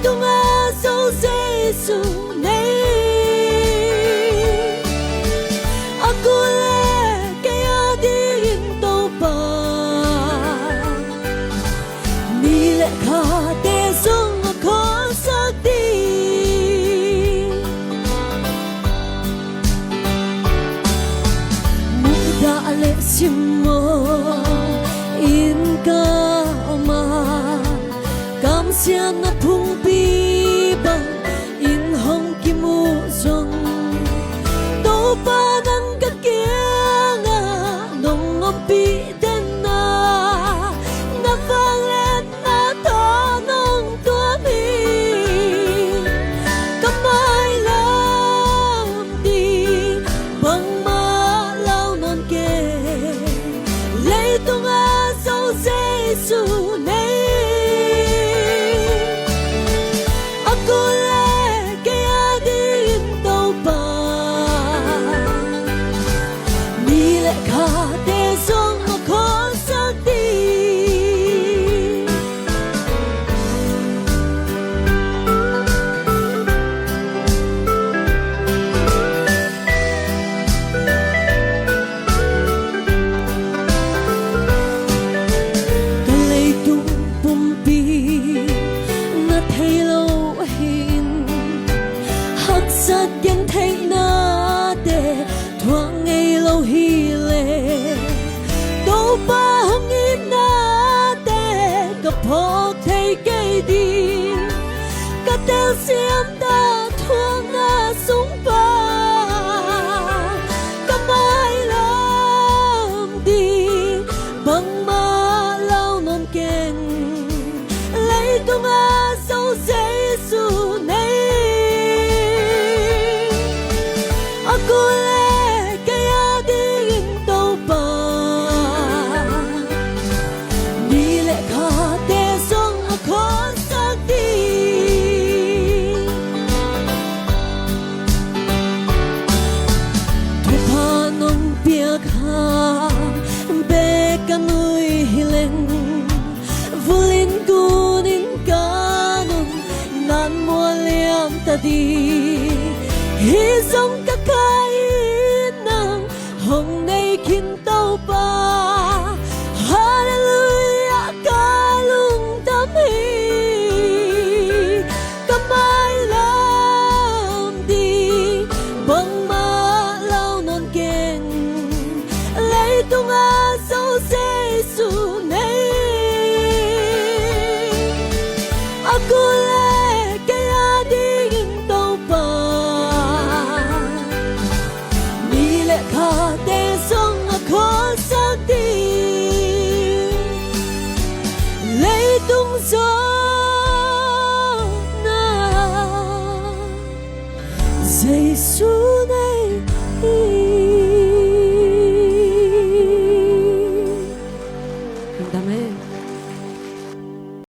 tung dấu Giêsu này aku le kaya din to pa ni le kha te sung ko sa ti mu da le simo in ka ma kam sia na phung pi bang in hong ki mu zong to pa nang ka kia nga nong ngom pi den na na vang lên na to nong tua mi kamai lam đi bang ma lao non ke lấy tung dấu Giêsu này sátยังthấy na để thoáng ngày lâu hi lệ đâu ba hâm nghĩ na để gặp họ thấy cây đi cả theo xiêm ta thoáng na súng ba cả mai làm đi bằng ma lao non keng lấy tung dấu Giêsu này aku le kaya din to pa ni le kha te song ko sa ti tu pa nong pia kha be ka mui hileng vulin kunin kanon nan mo liam ta di hi song ka kai nang hong nay kin tau pa hallelujah ka lung tam hi kamai lam đi bang ma lao non keng lấy tung dấu Giêsu này aku le kaya din to pa kha te song ko sa ti lấy tung gió na Giêsu